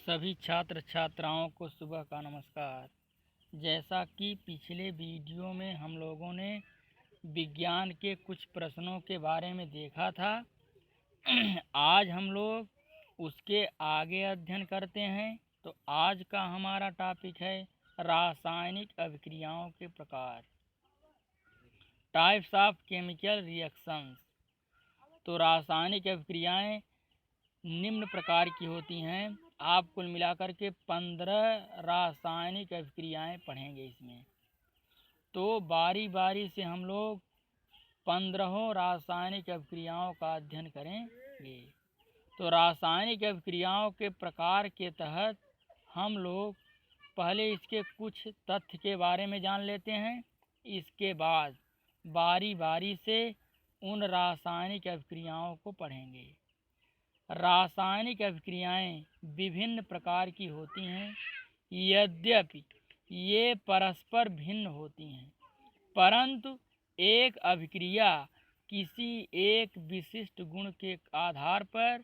सभी छात्र छात्राओं को सुबह का नमस्कार। जैसा कि पिछले वीडियो में हम लोगों ने विज्ञान के कुछ प्रश्नों के बारे में देखा था। आज हम लोग उसके आगे अध्ययन करते हैं। तो आज का हमारा टॉपिक है रासायनिक अभिक्रियाओं के प्रकार, टाइप्स ऑफ केमिकल रिएक्शंस। तो रासायनिक अभिक्रियाएं निम्न प्रकार की होती हैं। आप कुल मिलाकर के 15 रासायनिक अभिक्रियाएं पढ़ेंगे इसमें। तो बारी बारी से हम लोग 15 रासायनिक अभिक्रियाओं का अध्ययन करेंगे। तो रासायनिक अभिक्रियाओं के प्रकार के तहत हम लोग पहले इसके कुछ तथ्य के बारे में जान लेते हैं। इसके बाद बारी बारी से उन रासायनिक अभिक्रियाओं को पढ़ेंगे। रासायनिक अभिक्रियाएं विभिन्न प्रकार की होती हैं। यद्यपि ये परस्पर भिन्न होती हैं, परंतु एक अभिक्रिया किसी एक विशिष्ट गुण के आधार पर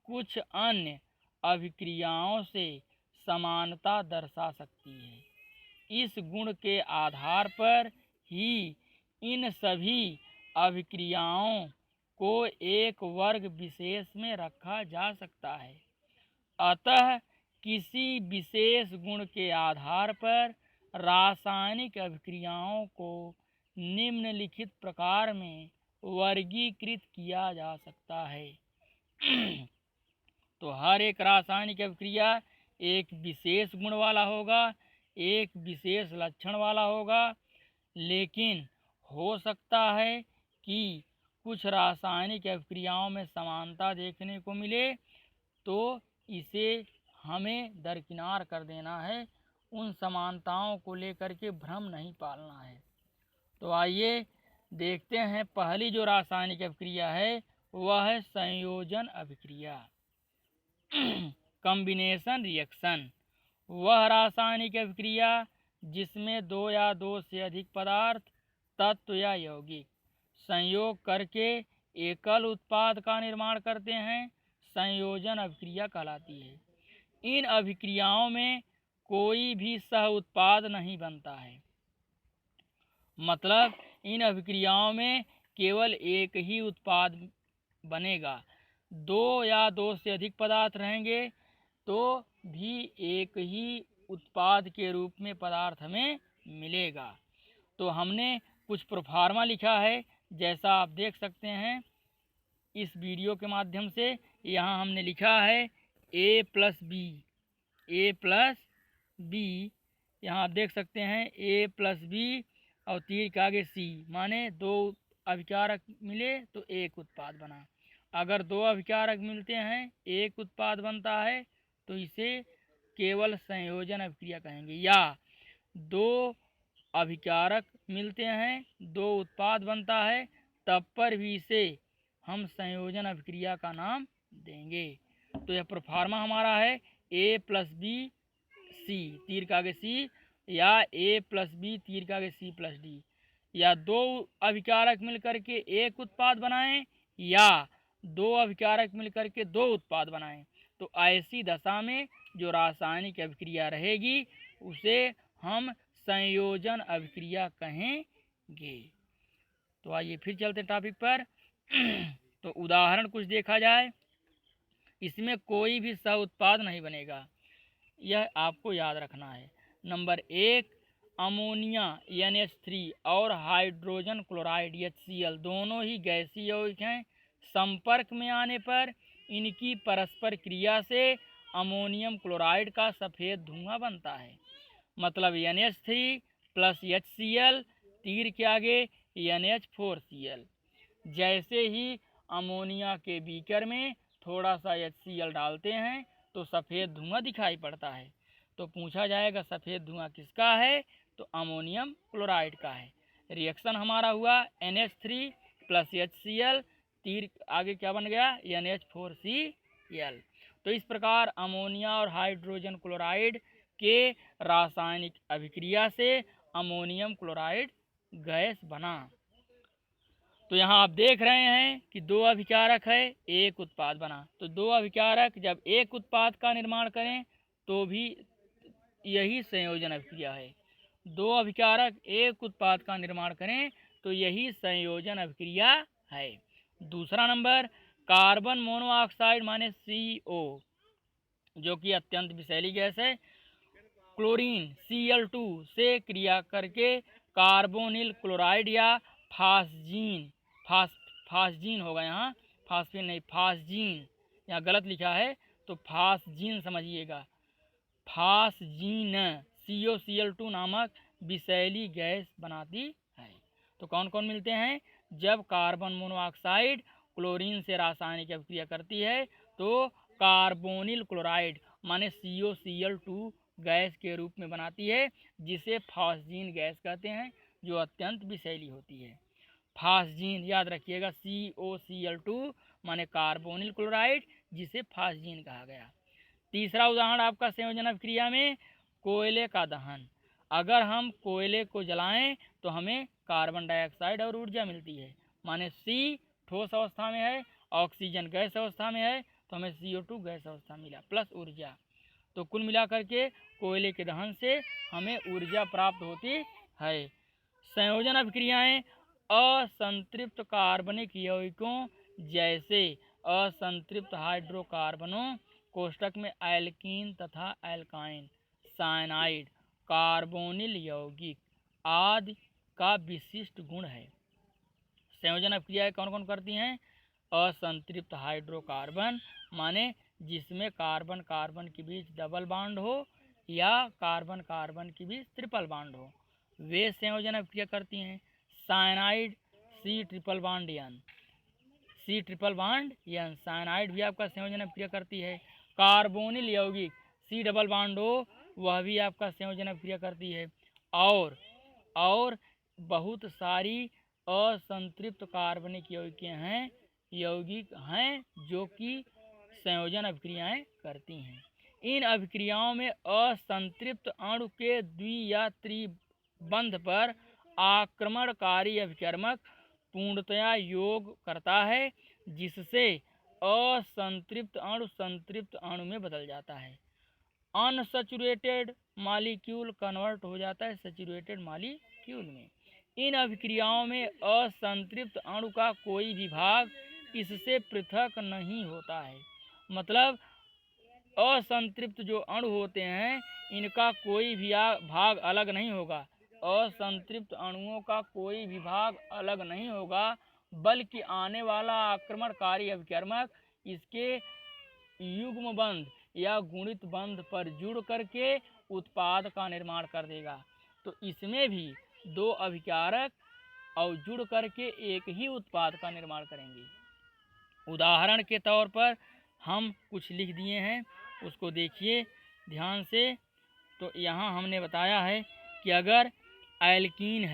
कुछ अन्य अभिक्रियाओं से समानता दर्शा सकती है। इस गुण के आधार पर ही इन सभी अभिक्रियाओं को एक वर्ग विशेष में रखा जा सकता है। अतः किसी विशेष गुण के आधार पर रासायनिक अभिक्रियाओं को निम्नलिखित प्रकार में वर्गीकृत किया जा सकता है। तो हर एक रासायनिक अभिक्रिया एक विशेष गुण वाला होगा, एक विशेष लक्षण वाला होगा। लेकिन हो सकता है कि कुछ रासायनिक अभिक्रियाओं में समानता देखने को मिले, तो इसे हमें दरकिनार कर देना है। उन समानताओं को लेकर के भ्रम नहीं पालना है। तो आइए देखते हैं। पहली जो रासायनिक अभिक्रिया है वह है संयोजन अभिक्रिया, कॉम्बिनेशन रिएक्शन। वह रासायनिक अभिक्रिया जिसमें दो या दो से अधिक पदार्थ, तत्व या यौगिक संयोग करके एकल उत्पाद का निर्माण करते हैं, संयोजन अभिक्रिया कहलाती है। इन अभिक्रियाओं में कोई भी सह उत्पाद नहीं बनता है। मतलब इन अभिक्रियाओं में केवल एक ही उत्पाद बनेगा। दो या दो से अधिक पदार्थ रहेंगे तो भी एक ही उत्पाद के रूप में पदार्थ हमें मिलेगा। तो हमने कुछ प्रोफार्मा लिखा है, जैसा आप देख सकते हैं इस वीडियो के माध्यम से। यहाँ हमने लिखा है A plus B, A plus B. यहाँ आप देख सकते हैं A प्लस बी और तीर के आगे C, माने दो अभिकारक मिले तो एक उत्पाद बना। अगर दो अभिकारक मिलते हैं एक उत्पाद बनता है तो इसे केवल संयोजन अभिक्रिया कहेंगे। या दो अभिकारक मिलते हैं दो उत्पाद बनता है तब पर भी इसे हम संयोजन अभिक्रिया का नाम देंगे। तो यह प्रोफार्मा हमारा है A प्लस बी सी, तीर के आगे C, या A प्लस बी तीर के आगे C प्लस डी। या दो अभिकारक मिलकर के एक उत्पाद बनाएं या दो अभिकारक मिलकर के दो उत्पाद बनाएं। तो ऐसी दशा में जो रासायनिक अभिक्रिया रहेगी उसे हम संयोजन अभिक्रिया कहेंगे। तो आइए फिर चलते टॉपिक पर। तो उदाहरण कुछ देखा जाए। इसमें कोई भी सह उत्पाद नहीं बनेगा, यह आपको याद रखना है। नंबर 1, अमोनिया NH3 और हाइड्रोजन क्लोराइड HCl दोनों ही गैसीय यौगिक हैं। संपर्क में आने पर इनकी परस्पर क्रिया से अमोनियम क्लोराइड का सफ़ेद धुआं बनता है। मतलब NH3 प्लस HCl, तीर के आगे NH4Cl। जैसे ही अमोनिया के बीकर में थोड़ा सा HCl डालते हैं तो सफ़ेद धुआं दिखाई पड़ता है। तो पूछा जाएगा सफ़ेद धुआं किसका है, तो अमोनियम क्लोराइड का है। रिएक्शन हमारा हुआ NH3 प्लस HCl, तीर आगे क्या बन गया NH4Cl। तो इस प्रकार अमोनिया और हाइड्रोजन क्लोराइड के रासायनिक अभिक्रिया से अमोनियम क्लोराइड गैस बना। तो यहाँ आप देख रहे हैं कि दो अभिकारक है एक उत्पाद बना। तो दो अभिकारक जब एक उत्पाद का निर्माण करें तो भी यही संयोजन अभिक्रिया है। दो अभिकारक एक उत्पाद का निर्माण करें तो यही संयोजन अभिक्रिया है। दूसरा नंबर, कार्बन मोनोऑक्साइड माने CO, जो कि अत्यंत विषैली गैस है, क्लोरीन Cl2 से क्रिया करके कार्बोनिल क्लोराइड या फास्जीन, फास्जीन होगा यहाँ, फास्फीन नहीं, फास्जीन, यहाँ गलत लिखा है तो फास्जीन समझिएगा, फास्जीन COCl2 नामक विषैली गैस बनाती है। तो कौन कौन मिलते हैं? जब कार्बन मोनोऑक्साइड क्लोरीन से रासायनिक अभिक्रिया करती है तो कार्बोनिल क्लोराइड माने COCl2 गैस के रूप में बनाती है, जिसे फास्जीन गैस कहते हैं, जो अत्यंत विषैली होती है। फास्जीन याद रखिएगा, COCl2 माने कार्बोनिल क्लोराइड, जिसे फास्जीन कहा गया। तीसरा उदाहरण आपका संयोजन अभिक्रिया में कोयले का दहन। अगर हम कोयले को जलाएं तो हमें कार्बन डाइऑक्साइड और ऊर्जा मिलती है, माने C ठोस अवस्था में है, ऑक्सीजन गैस अवस्था में है, तो हमें CO2 गैस अवस्था मिला प्लस ऊर्जा। तो कुल मिलाकर के कोयले के दहन से हमें ऊर्जा प्राप्त होती है। संयोजन अभिक्रियाएं असंतृप्त कार्बनिक यौगिकों जैसे असंतृप्त हाइड्रोकार्बनों कोष्टक में एल्कीन तथा एल्काइन, साइनाइड, कार्बोनिल यौगिक आदि का विशिष्ट गुण है। संयोजन अभिक्रियाएं कौन कौन करती हैं? असंतृप्त हाइड्रोकार्बन माने जिसमें कार्बन कार्बन के बीच डबल बॉन्ड हो या कार्बन कार्बन के बीच ट्रिपल बॉन्ड हो, वे संयोजन अभिक्रिया करती हैं। Cyanide C triple bond N, cyanide भी आपका संयोजन अभिक्रिया करती है। कार्बोनिल यौगिक C डबल बॉन्ड हो, वह भी आपका संयोजन अभिक्रिया करती है। और बहुत सारी असंतृप्त कार्बनिक यौगिक हैं जो कि संयोजन अभिक्रियाएं करती हैं। इन अभिक्रियाओं में असंतृप्त अणु के द्वि या त्रिबंध पर आक्रमणकारी अभिकर्मक पूर्णतया योग करता है, जिससे असंतृप्त अणु संतृप्त अणु में बदल जाता है। अनसैचुरेटेड मॉलिक्यूल कन्वर्ट हो जाता है सैचुरेटेड मॉलिक्यूल में। इन अभिक्रियाओं में असंतृप्त अणु का कोई भी भाग इससे पृथक नहीं होता है। मतलब असंतृप्त जो अणु होते हैं इनका कोई भी भाग अलग नहीं होगा, असंतृप्त अणुओं का कोई भी भाग अलग नहीं होगा, बल्कि आने वाला आक्रमणकारी अभिकर्मक इसके युग्म बंध या गुणित बंध पर जुड़ करके उत्पाद का निर्माण कर देगा। तो इसमें भी दो अभिकारक और जुड़ करके एक ही उत्पाद का निर्माण करेंगे। उदाहरण के तौर पर हम कुछ लिख दिए हैं, उसको देखिए ध्यान से। तो यहाँ हमने बताया है कि अगर एल्कीन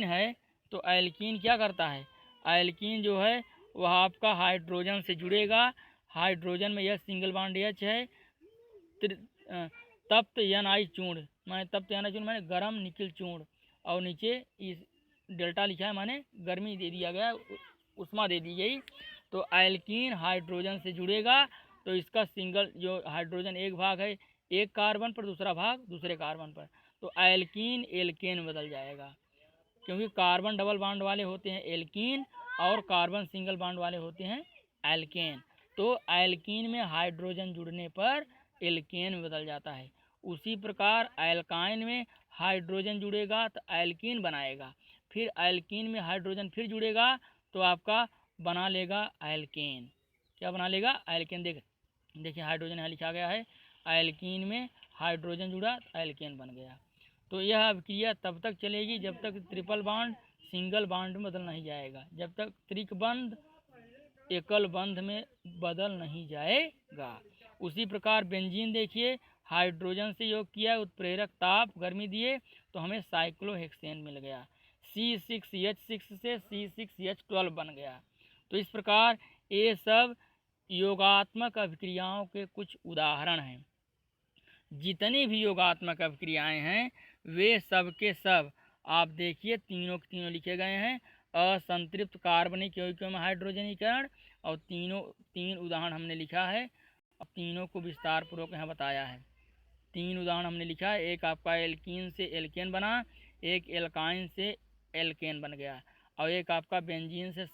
है तो एल्कीन क्या करता है? एल्कीन जो है वह आपका हाइड्रोजन से जुड़ेगा, हाइड्रोजन में यह सिंगल बॉन्ड H है, तप्त NI चूर्ण माने गर्म निकिल चूर्ण, और नीचे इस डेल्टा लिखा है माने गर्मी दे दिया गया, उष्मा दे दी गई। तो एल्कीन हाइड्रोजन से जुड़ेगा तो इसका सिंगल जो हाइड्रोजन एक भाग है एक कार्बन पर, दूसरा भाग दूसरे कार्बन पर, तो एल्कीन एल्केन में बदल जाएगा, क्योंकि कार्बन डबल बॉन्ड वाले होते हैं एल्कीन और कार्बन सिंगल बॉन्ड वाले होते हैं एल्केन। तो एल्कीन में हाइड्रोजन जुड़ने पर एल्केन में बदल जाता है। उसी प्रकार एल्काइन में हाइड्रोजन जुड़ेगा तो एल्कीन बनाएगा, फिर एल्कीन में हाइड्रोजन फिर जुड़ेगा तो आपका बना लेगा एल्केन। क्या बना लेगा? एल्केन। देखिए हाइड्रोजन यहाँ लिखा गया है, एल्कीन में हाइड्रोजन जुड़ा तो एल्केन बन गया। तो यह अभिक्रिया तब तक चलेगी जब तक ट्रिपल बॉन्ड सिंगल बॉन्ड में बदल नहीं जाएगा, जब तक त्रिकबंध एकल बंध में बदल नहीं जाएगा। उसी प्रकार बेंजीन देखिए, हाइड्रोजन से योग किया, उत्प्रेरक ताप गर्मी दिए तो हमें साइक्लोहेक्सेन मिल गया, C6H6 से C6H12 बन गया। तो इस प्रकार ये सब योगात्मक अभिक्रियाओं के कुछ उदाहरण हैं। जितनी भी योगात्मक अभिक्रियाएं हैं वे सब के सब आप देखिए तीनों के तीनों लिखे गए हैं। असंतृप्त कार्बनिक यौगिकों में हाइड्रोजनीकरण और तीन उदाहरण हमने लिखा है। अब तीनों को विस्तार पूर्वक यहाँ बताया है। 3 उदाहरण हमने लिखा है। एक आपका एल्कीन से एल्केन बना, एक एल्काइन से एल्केन बन गया, और एक आपका बेंजीन से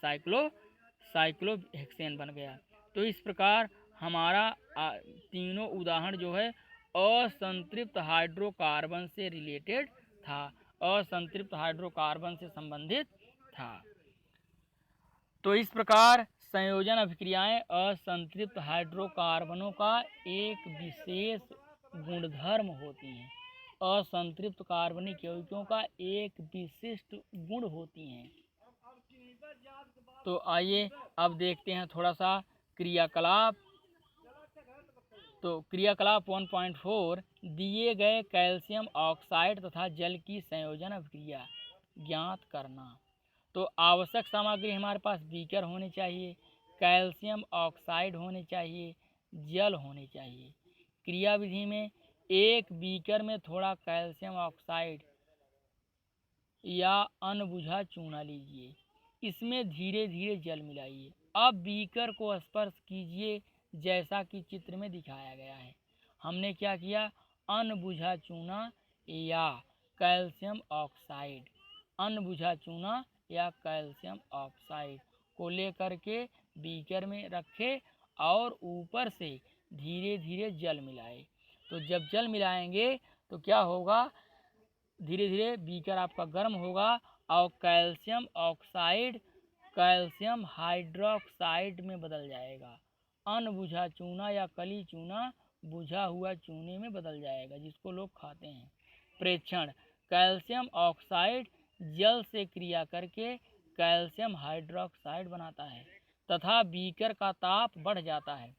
साइक्लोहेक्सेन बन गया। तो इस प्रकार हमारा तीनों उदाहरण जो है असंतृप्त हाइड्रोकार्बन से रिलेटेड था, असंतृप्त हाइड्रोकार्बन से संबंधित था। तो इस प्रकार संयोजन अभिक्रियाएं असंतृप्त हाइड्रोकार्बनों का एक विशेष गुणधर्म होती हैं, असंतृप्त कार्बनिक यौगिकों का एक विशिष्ट गुण होती हैं। तो आइए अब देखते हैं थोड़ा सा क्रियाकलाप। तो क्रियाकलाप 1.4 दिए गए कैल्शियम ऑक्साइड तथा जल की संयोजन अभिक्रिया ज्ञात करना। तो आवश्यक सामग्री हमारे पास बीकर होने चाहिए, कैल्शियम ऑक्साइड होने चाहिए, जल होने चाहिए। क्रिया विधि में एक बीकर में थोड़ा कैल्शियम ऑक्साइड या अनबुझा चूना लीजिए, इसमें धीरे धीरे जल मिलाइए। अब बीकर को स्पर्श कीजिए जैसा कि चित्र में दिखाया गया है। हमने क्या किया, अनबुझा चूना या कैल्शियम ऑक्साइड, अनबुझा चूना या कैल्शियम ऑक्साइड को लेकर के बीकर में रखे और ऊपर से धीरे धीरे जल मिलाए। तो जब जल मिलाएंगे तो क्या होगा, धीरे धीरे बीकर आपका गर्म होगा और कैल्शियम ऑक्साइड कैल्शियम हाइड्रोक्साइड में बदल जाएगा। अनबुझा चूना या कली चूना बुझा हुआ चूने में बदल जाएगा, जिसको लोग खाते हैं। प्रेक्षण, कैल्शियम ऑक्साइड जल से क्रिया करके कैल्शियम हाइड्रोक्साइड बनाता है तथा बीकर का ताप बढ़ जाता है।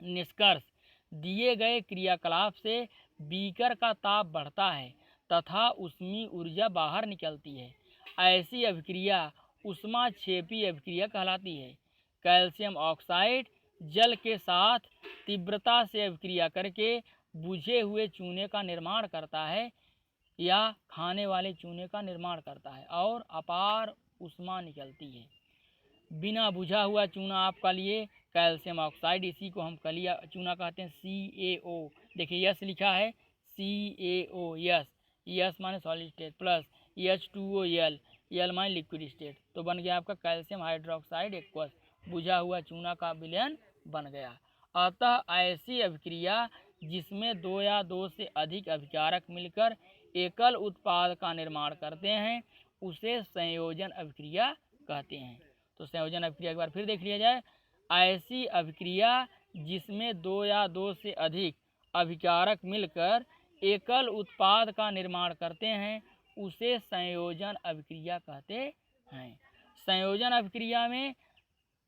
निष्कर्ष, दिए गए क्रियाकलाप से बीकर का ताप बढ़ता है तथा ऊष्मीय ऊर्जा बाहर निकलती है। ऐसी अभिक्रिया ऊष्माक्षेपी अभिक्रिया कहलाती है। कैल्शियम ऑक्साइड जल के साथ तीव्रता से अभिक्रिया करके बुझे हुए चूने का निर्माण करता है या खाने वाले चूने का निर्माण करता है और अपार ऊष्मा निकलती है। बिना बुझा हुआ चूना आपका लिए कैल्शियम ऑक्साइड, इसी को हम कलिया चूना कहते हैं, CaO। देखिए यस लिखा है, CaO, यस माने solid state, plus H2OL, L माने लिक्विड स्टेट। तो बन गया आपका कैल्शियम हाइड्रोक्साइड एक्वस, बुझा हुआ चूना का विलयन बन गया। अतः ऐसी अभिक्रिया जिसमें 2 या 2 से अधिक अभिकारक मिलकर एकल उत्पाद का निर्माण करते हैं उसे संयोजन अभिक्रिया कहते हैं। तो संयोजन अभिक्रिया एक बार फिर देख लिया जाए। ऐसी अभिक्रिया जिसमें 2 या 2 से अधिक अभिकारक मिलकर एकल उत्पाद का निर्माण करते हैं उसे संयोजन अभिक्रिया कहते हैं। संयोजन अभिक्रिया में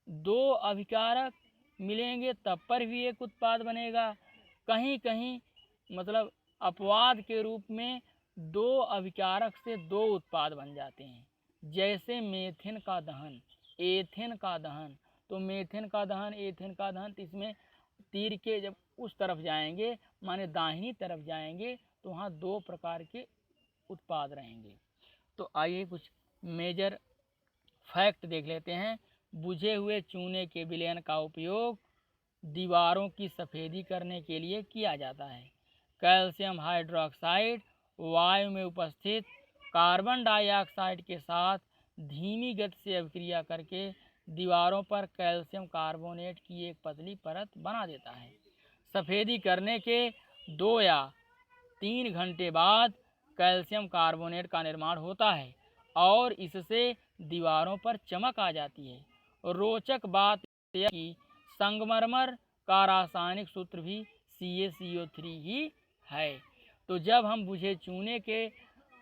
2 अभिकारक मिलेंगे तब पर भी एक उत्पाद बनेगा। कहीं कहीं मतलब अपवाद के रूप में 2 अभिकारक से 2 उत्पाद बन जाते हैं, जैसे मेथेन का दहन, एथेन का दहन। तो मेथेन का दहन, एथेन का दहन, तो इसमें तीर के जब उस तरफ जाएंगे माने दाहिनी तरफ जाएंगे तो वहाँ 2 प्रकार के उत्पाद रहेंगे। तो आइए कुछ मेजर फैक्ट देख लेते हैं। बुझे हुए चूने के विलयन का उपयोग दीवारों की सफ़ेदी करने के लिए किया जाता है। कैल्शियम हाइड्रोक्साइड वायु में उपस्थित कार्बन डाइऑक्साइड के साथ धीमी गति से अभिक्रिया करके दीवारों पर कैल्शियम कार्बोनेट की एक पतली परत बना देता है। सफ़ेदी करने के 2 या 3 घंटे बाद कैल्शियम कार्बोनेट का निर्माण होता है और इससे दीवारों पर चमक आ जाती है। रोचक बात यह कि संगमरमर का रासायनिक सूत्र भी CaCO3 ही है। तो जब हम बुझे चूने के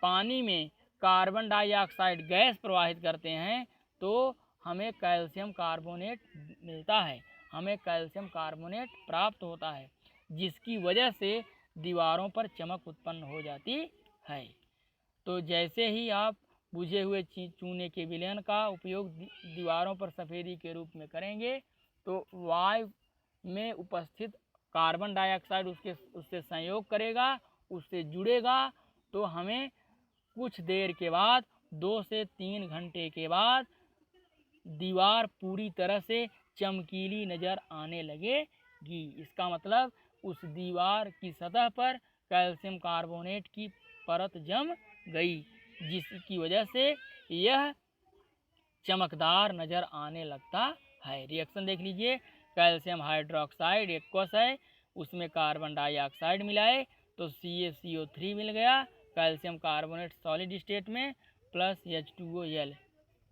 पानी में कार्बन डाइऑक्साइड गैस प्रवाहित करते हैं तो हमें कैल्शियम कार्बोनेट मिलता है, हमें कैल्शियम कार्बोनेट प्राप्त होता है, जिसकी वजह से दीवारों पर चमक उत्पन्न हो जाती है। तो जैसे ही आप बुझे हुए चूने के विलयन का उपयोग दीवारों पर सफ़ेदी के रूप में करेंगे तो वायु में उपस्थित कार्बन डाइऑक्साइड उससे संयोग करेगा, उससे जुड़ेगा, तो हमें कुछ देर के बाद 2 से 3 घंटे के बाद दीवार पूरी तरह से चमकीली नज़र आने लगेगी। जाएगी। इसका मतलब उस दीवार की सतह पर कैल्शियम कार्बोनेट की परत जम गई, जिसकी वजह से यह चमकदार नज़र आने लगता है। रिएक्शन देख लीजिए, कैल्शियम हाइड्रोक्साइड एक्वस है, उसमें कार्बन डाइऑक्साइड मिलाए तो CaCO3 मिल गया, कैल्शियम कार्बोनेट सॉलिड स्टेट में, प्लस H2OL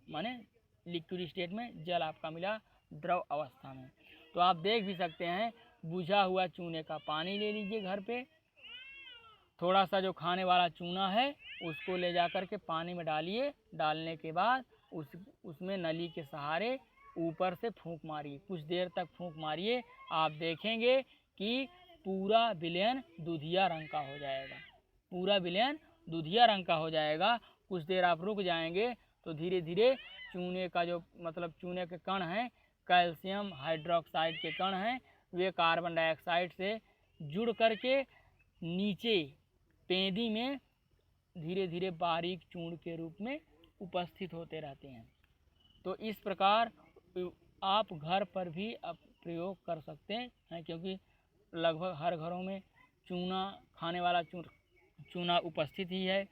माने लिक्विड स्टेट में, जल आपका मिला द्रव अवस्था में। तो आप देख भी सकते हैं, बुझा हुआ चूने का पानी ले लीजिए घर पे, थोड़ा सा जो खाने वाला चूना है उसको ले जा कर के पानी में डालिए, डालने के बाद उसमें नली के सहारे ऊपर से फूंक मारिए, कुछ देर तक फूंक मारिए। आप देखेंगे कि पूरा विलयन दूधिया रंग का हो जाएगा, पूरा विलयन दूधिया रंग का हो जाएगा। कुछ देर आप रुक जाएंगे तो धीरे धीरे चूने का जो मतलब चूने के कण हैं, कैल्शियम हाइड्रोक्साइड के कण हैं, वे कार्बन डाइऑक्साइड से जुड़ करके नीचे पेंदी में धीरे धीरे बारीक चूर्ण के रूप में उपस्थित होते रहते हैं। तो इस प्रकार आप घर पर भी प्रयोग कर सकते हैं, क्योंकि लगभग हर घरों में चूना, खाने वाला चूना उपस्थित ही है,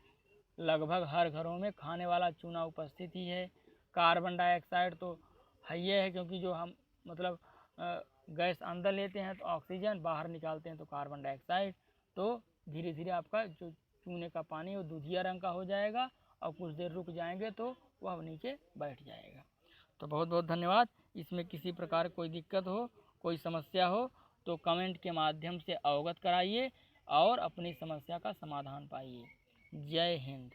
लगभग हर घरों में खाने वाला चूना उपस्थित ही है। कार्बन डाइऑक्साइड तो है ही है, क्योंकि जो हम मतलब गैस अंदर लेते हैं तो ऑक्सीजन, बाहर निकालते हैं तो कार्बन डाइऑक्साइड। तो धीरे धीरे आपका जो चूने का पानी वो दूधिया रंग का हो जाएगा और कुछ देर रुक जाएंगे तो वह नीचे बैठ जाएगा। तो बहुत बहुत धन्यवाद। इसमें किसी प्रकार कोई दिक्कत हो, कोई समस्या हो तो कमेंट के माध्यम से अवगत कराइए और अपनी समस्या का समाधान पाइए। जय हिंद।